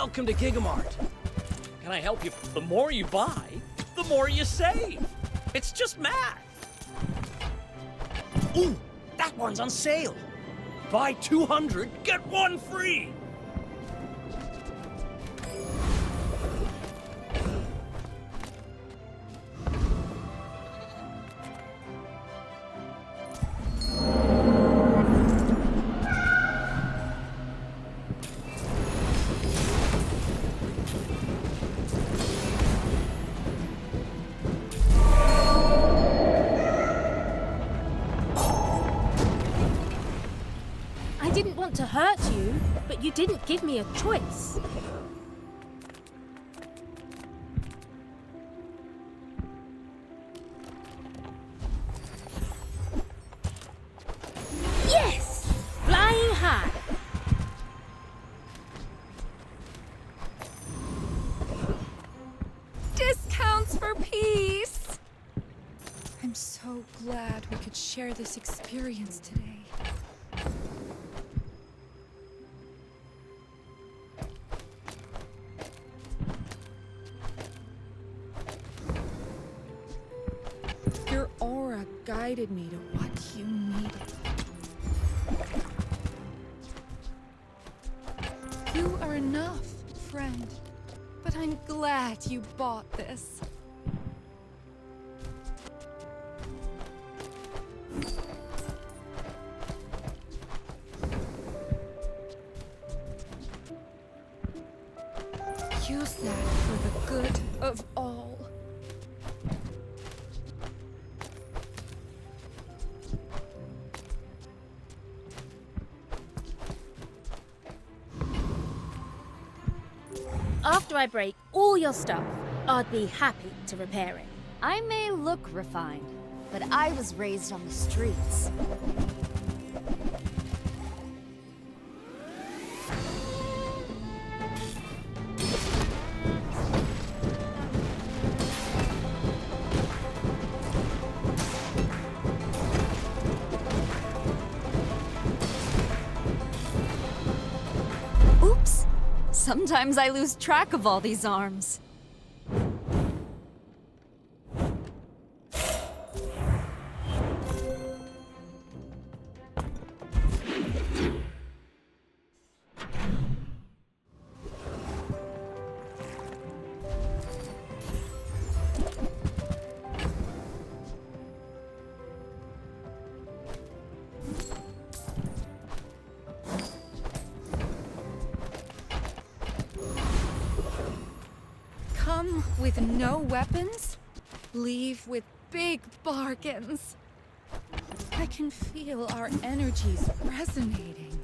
Welcome to Gigamart. Can I help you? The more you buy, the more you save. It's just math. Ooh, that one's on sale. Buy 200, get one free. I didn't want to hurt you, but you didn't give me a choice. Yes! Flying high. Discounts for peace! I'm so glad we could share this experience today. Your aura guided me to what you needed. You are enough, friend. But I'm glad you bought this. Use that for the good of all. After I break all your stuff, I'd be happy to repair it. I may look refined, but I was raised on the streets. Oops! Sometimes I lose track of all these arms. Come with no weapons, leave with big bargains. I can feel our energies resonating.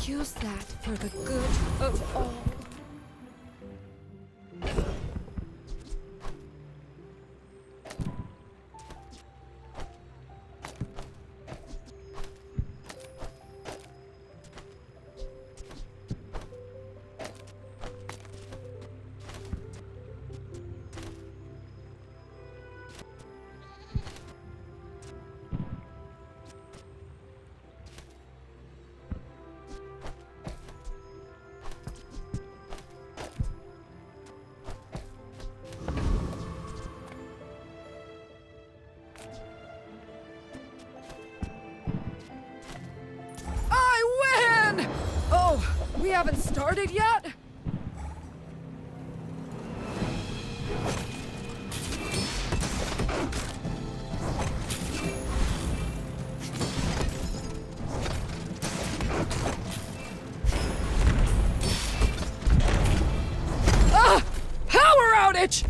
Use that for the good of all. I win! Oh, we haven't started yet? Ah! Power outage!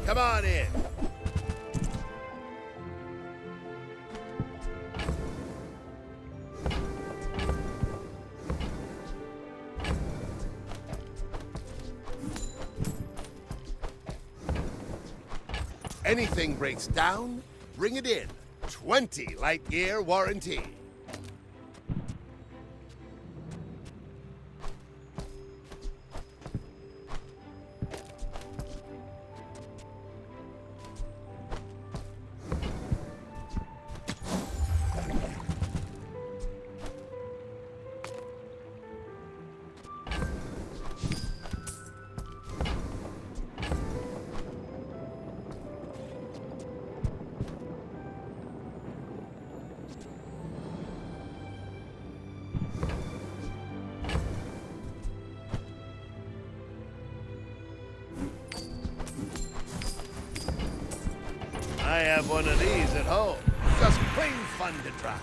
Come on in. anything breaks down, bring it in. 20 light-year warranty. I have one of these at home. Just plain fun to try.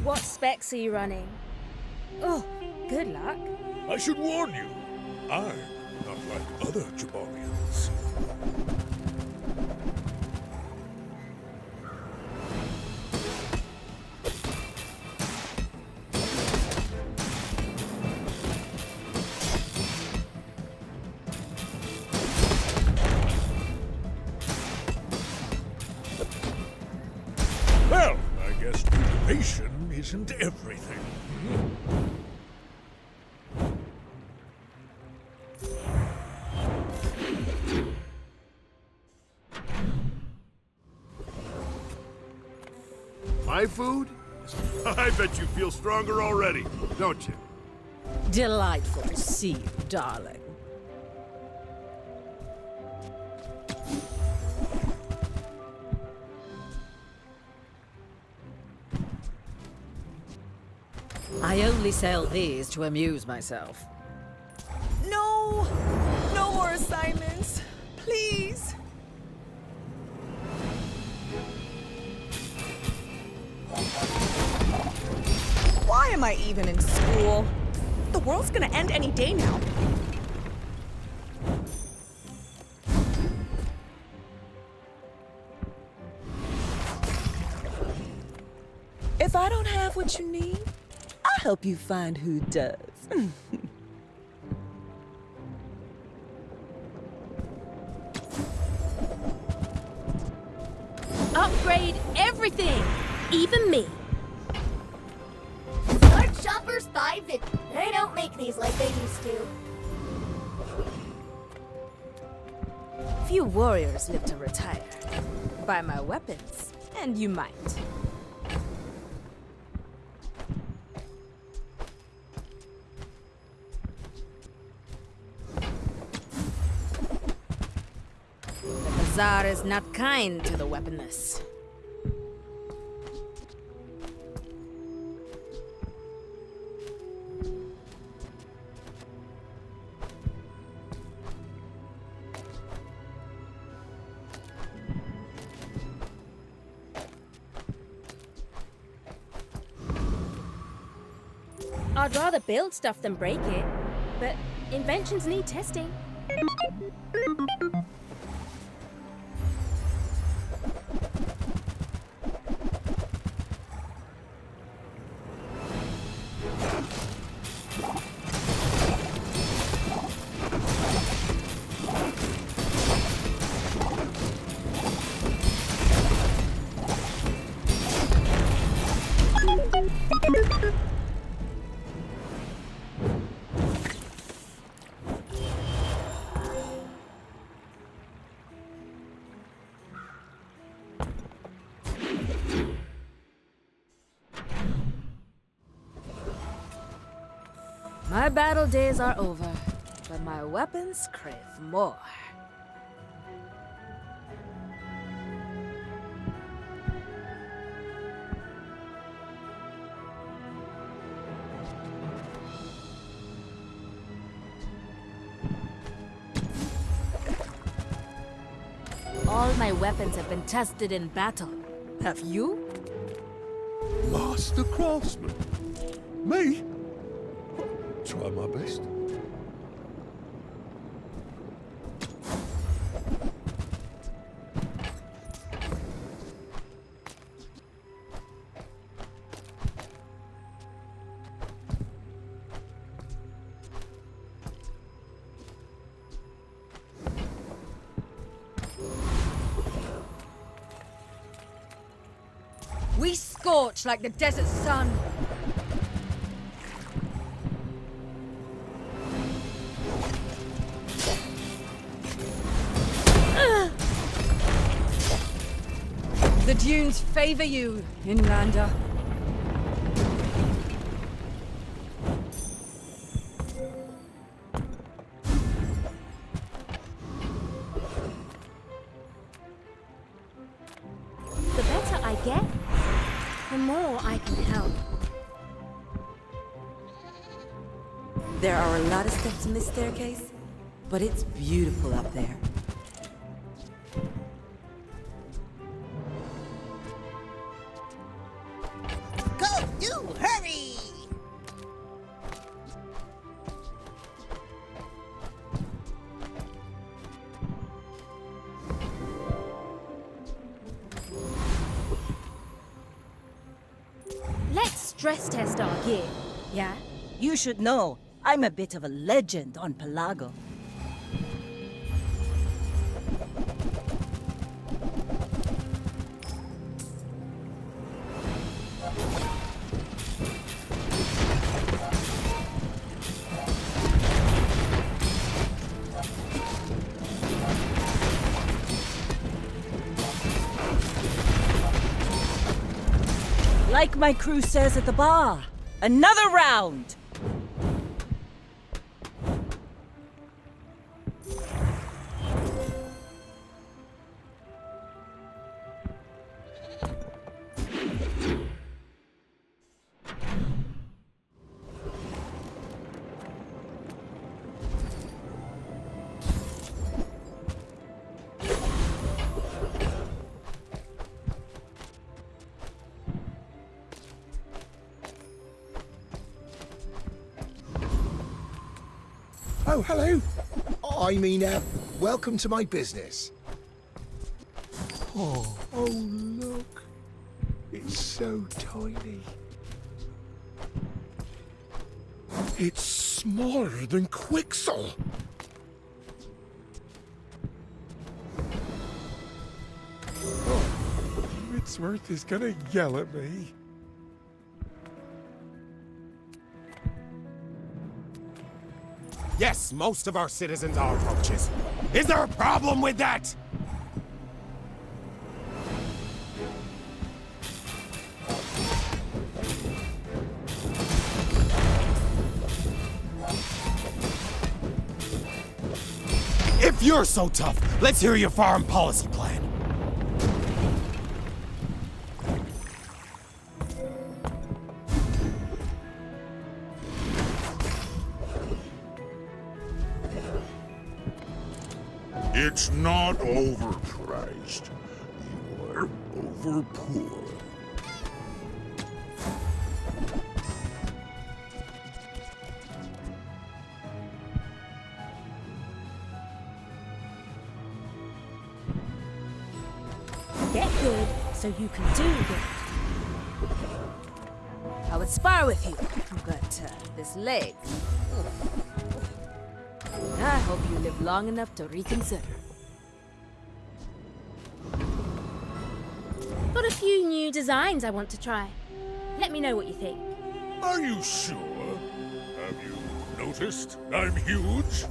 What specs are you running? Oh, good luck. I should warn you, I'm not like other Jabarians. Well, I guess motivation isn't everything. My food? I bet you feel stronger already, don't you? Delightful to see you, darling. I only sell these to amuse myself. No! No more assignments. Please. Why am I even in school? The world's gonna end any day now. If I don't have what you need, I'll help you find who does. Upgrade everything, even me. Large shoppers buy Vin. They don't make these like they used to. Few warriors live to retire. Buy my weapons, and you might. The Bazaar is not kind to the weaponless. I'd rather build stuff than break it, but inventions need testing. My battle days are over, but my weapons crave more. All my weapons have been tested in battle. Have you? Master craftsman. Me? Try my best. We scorch like the desert sun. The dunes favor you, Inlander. The better I get, the more I can help. There are a lot of steps in this staircase, but it's beautiful up there. Go, do, hurry! Let's stress test our gear, yeah? You should know, I'm a bit of a legend on Pelago. Like my crew says at the bar, another round! Oh, hello. Welcome to my business. Oh, look. It's so tiny. It's smaller than Quixel. Oh, Midsworth is gonna yell at me. Yes, most of our citizens are roaches. Is there a problem with that? If you're so tough, let's hear your foreign policy plan. It's not overpriced. You're overpoor. Get good so you can do good. I would spar with you, but this leg... I hope you live long enough to reconsider. Got a few new designs I want to try. Let me know what you think. Are you sure? Have you noticed I'm huge?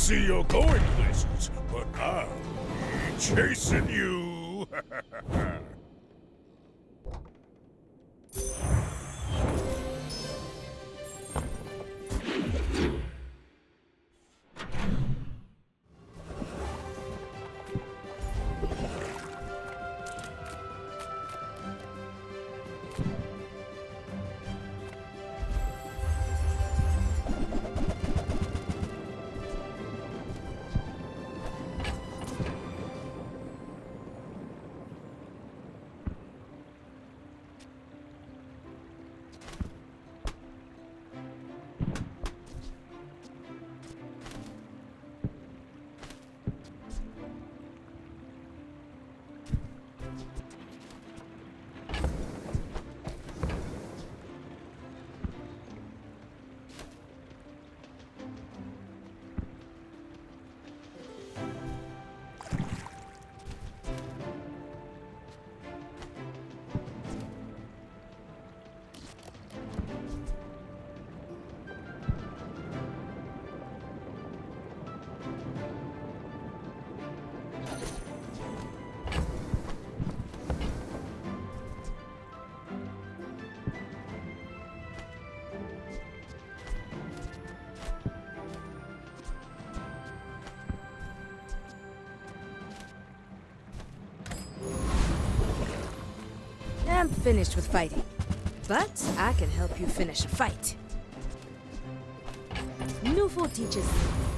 see you're going places, but I'll be chasing you. I'm finished with fighting, but I can help you finish a fight. Nufo teaches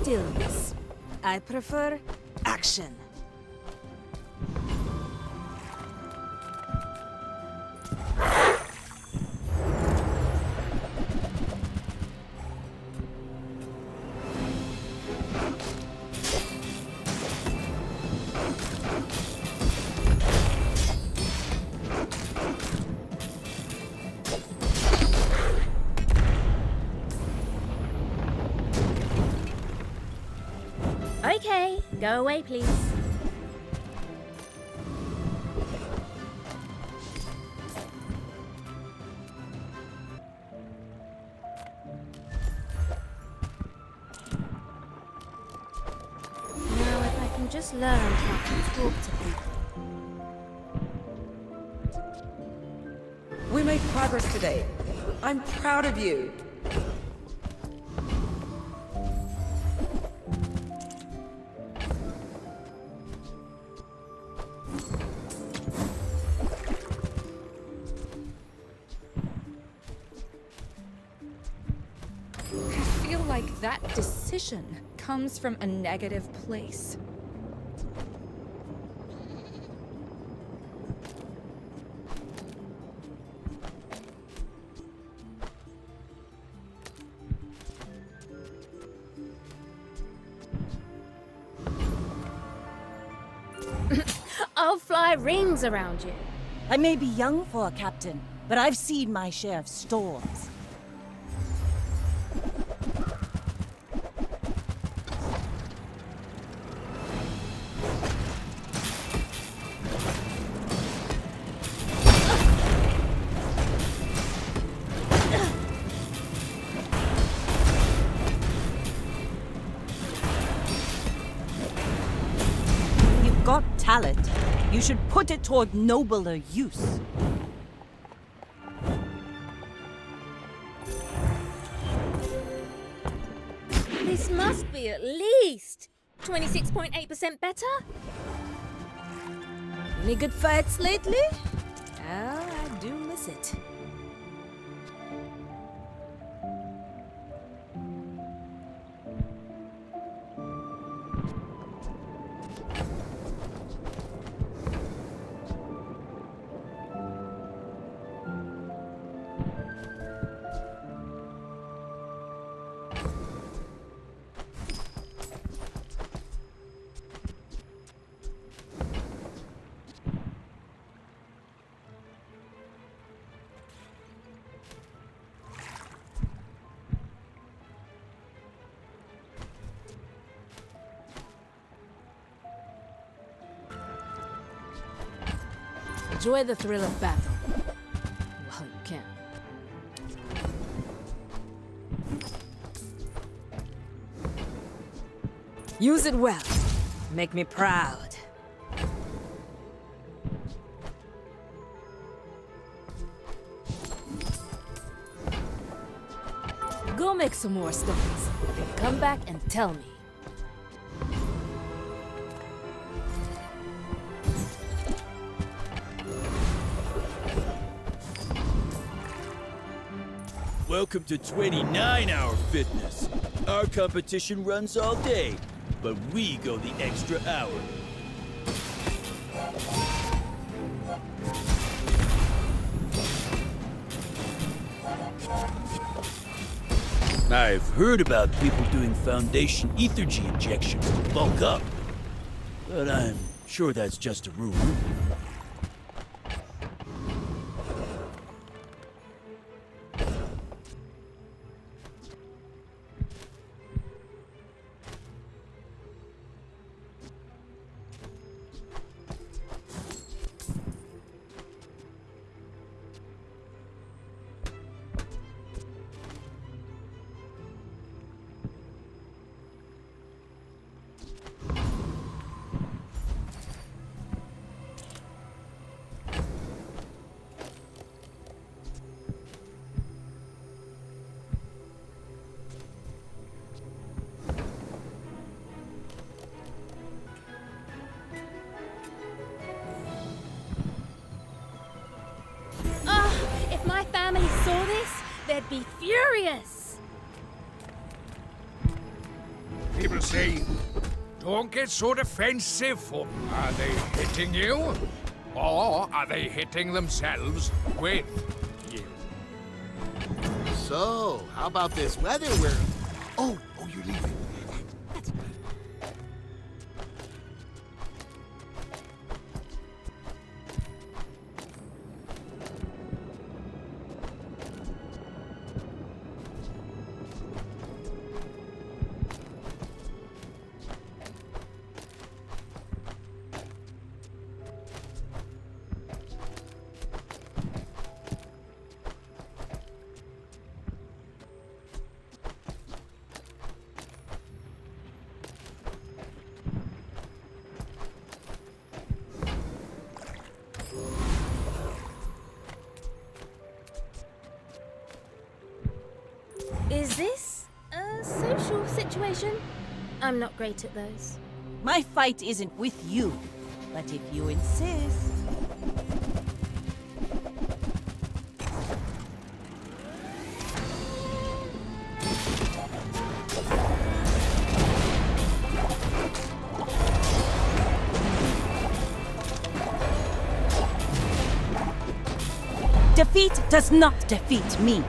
stillness. I prefer action. Okay, go away, please. Now, if I can just learn how to talk to people. We made progress today. I'm proud of you. I feel like that decision comes from a negative place. I'll fly rings around you. I may be young for a captain, but I've seen my share of storms. You've got talent. You should put it toward nobler use. This must be at least 26.8% better. Any good fights lately? Oh, I do miss it. Enjoy the thrill of battle. Well, you can. Use it well. Make me proud. Go make some more stones. Then come back and tell me. Welcome to 29-hour fitness. Our competition runs all day, but we go the extra hour. I've heard about people doing foundation ethergy injections to bulk up, but I'm sure that's just a rumor. If my family saw this, they'd be furious. People say, don't get so defensive. Are they hitting you? Or are they hitting themselves with you? So, how about this weather we're... Oh, you're leaving. That's good. Is this a social situation? I'm not great at those. My fight isn't with you, but if you insist. Defeat does not defeat me.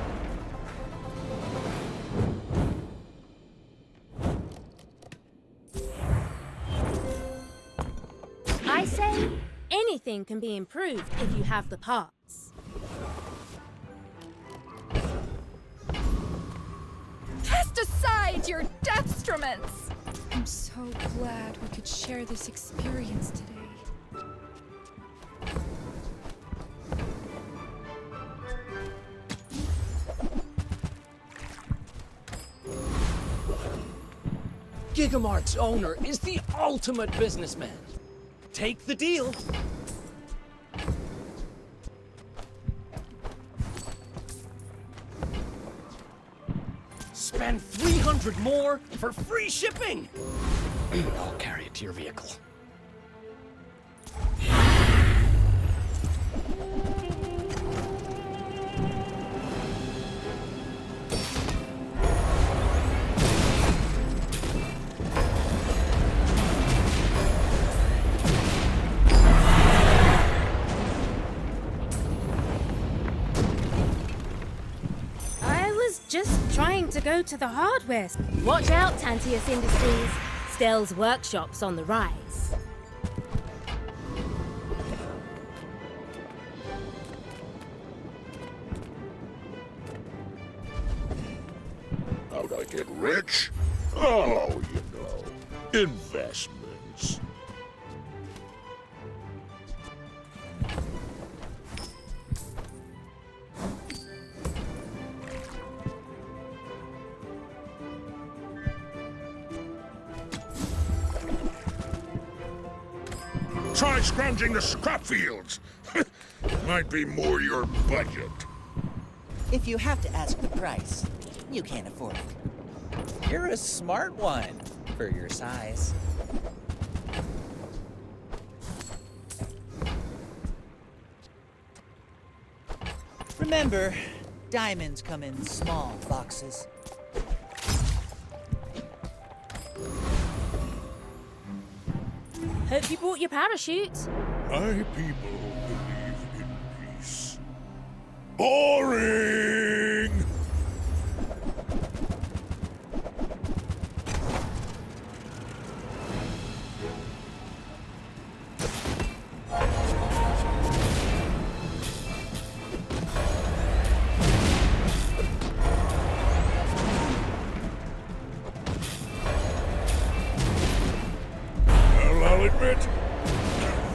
I say anything can be improved if you have the parts. Cast aside your deathstruments! I'm so glad we could share this experience today. Gigamart's owner is the ultimate businessman. Take the deal. Spend 300 more for free shipping. I'll carry it to your vehicle. Just trying to go to the hardware. Watch out, Tantius Industries. Stelle's workshop's on the rise. How'd I get rich? Oh, investments. Try scrounging the scrap fields. Might be more your budget. If you have to ask the price, you can't afford it. You're a smart one for your size. Remember, diamonds come in small boxes. Hope you brought your parachute. My people believe in peace. Boring! Well, I'll admit,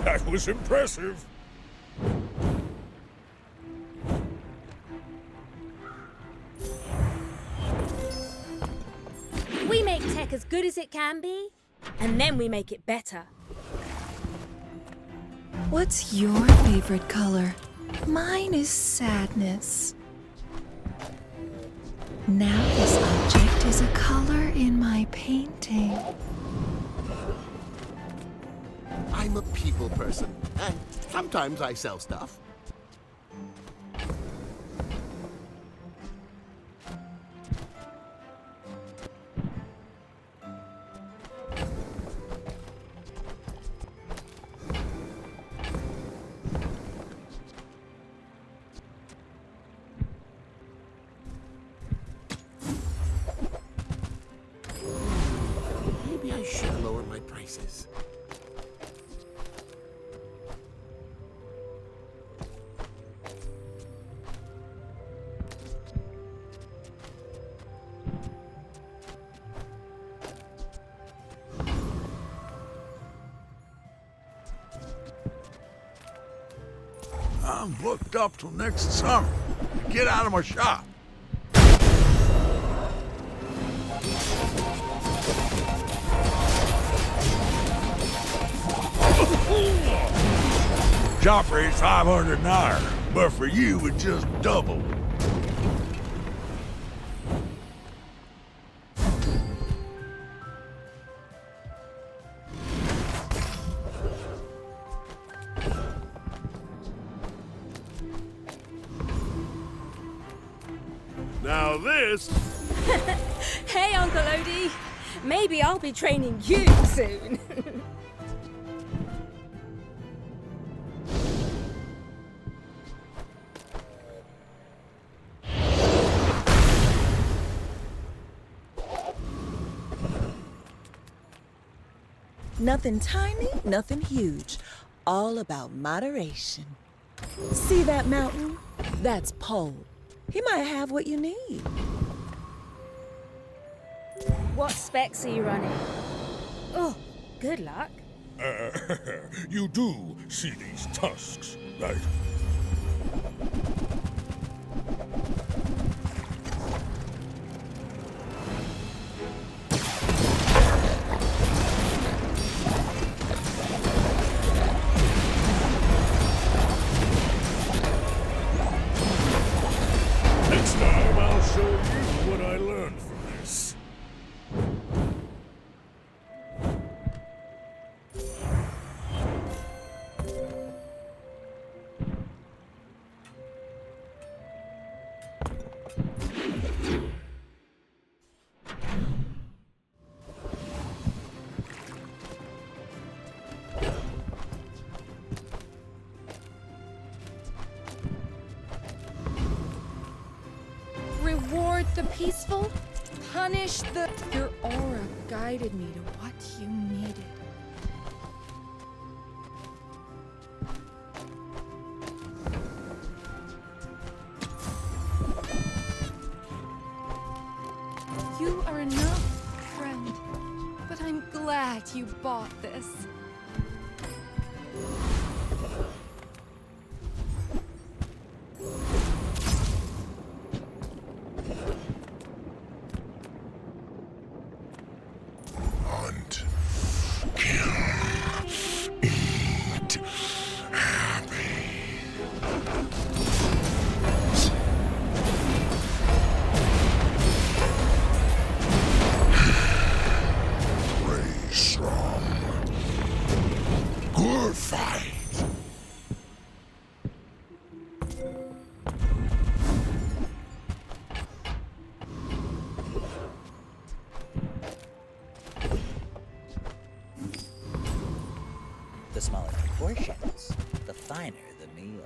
that was impressive. We make tech as good as it can be, and then we make it better. What's your favorite color? Mine is sadness. Now this object is a color in my painting. I'm a people person, and sometimes I sell stuff. Maybe I should lower my prices. I'm booked up till next summer. Get out of my shop. Shop rate's 500 an hour, but for you it's just double. Now this... Hey, Uncle Odie. Maybe I'll be training you soon. Nothing tiny, nothing huge. All about moderation. See that mountain? That's Pole. He might have what you need. What specs are you running? Oh, good luck. You do see these tusks, right? Next time I'll show you what I learned from this. Reward the peaceful, punish the... Your aura guided me to what you needed. You are enough, friend. But I'm glad you bought this. Hunt, kill, eat. ain't happy. Raise strong. Good fight. The smaller the portions, the finer the meal.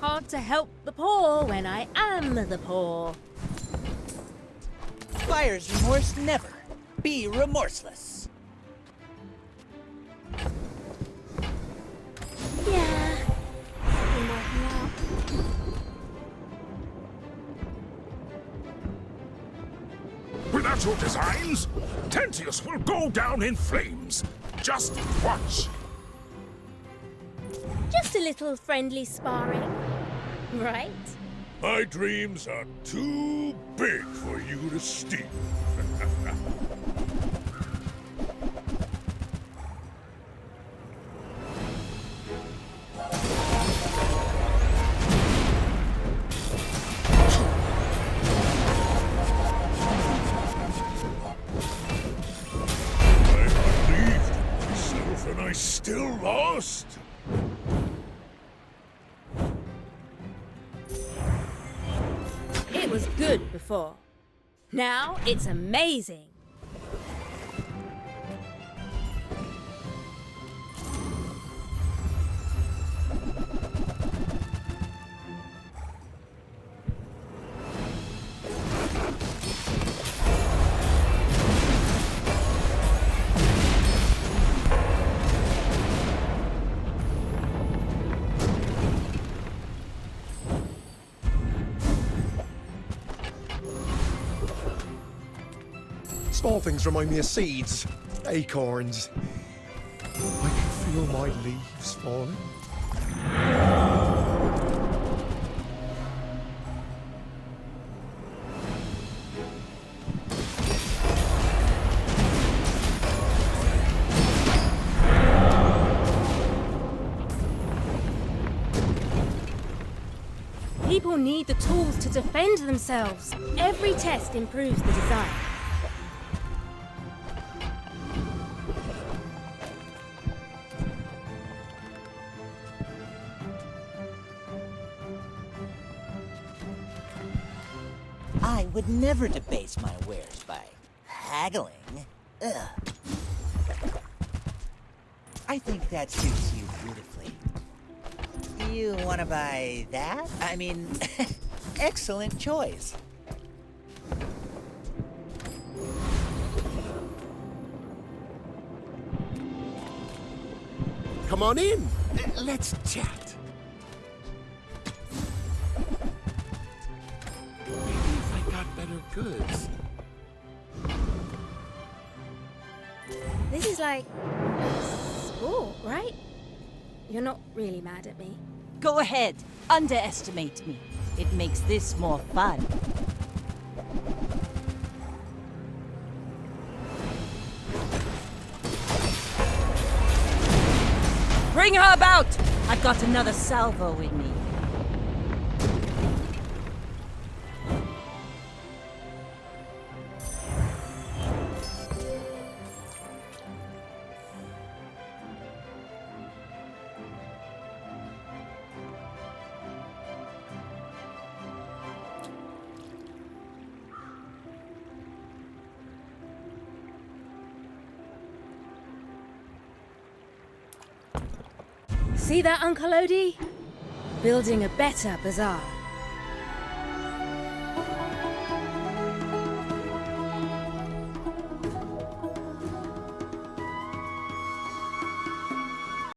Hard to help the poor when I am the poor. Buyer's remorse never. Be remorseless. Yeah, been working out. Without your designs, Tantius will go down in flames. Just watch. Just a little friendly sparring, right? My dreams are too big for you to steal. I believed in myself and I still lost. It was good before. Now it's amazing. Small things remind me of seeds, acorns. I can feel my leaves falling. People need the tools to defend themselves. Every test improves the design. I would never debase my wares by haggling. Ugh. I think that suits you beautifully. You want to buy that? I mean, excellent choice. Come on in. Let's chat. Maybe if I got better goods. This is like sport, right? You're not really mad at me. Go ahead, underestimate me. It makes this more fun. Bring her about! I've got another salvo in me. See that, Uncle Odie? Building a better bazaar.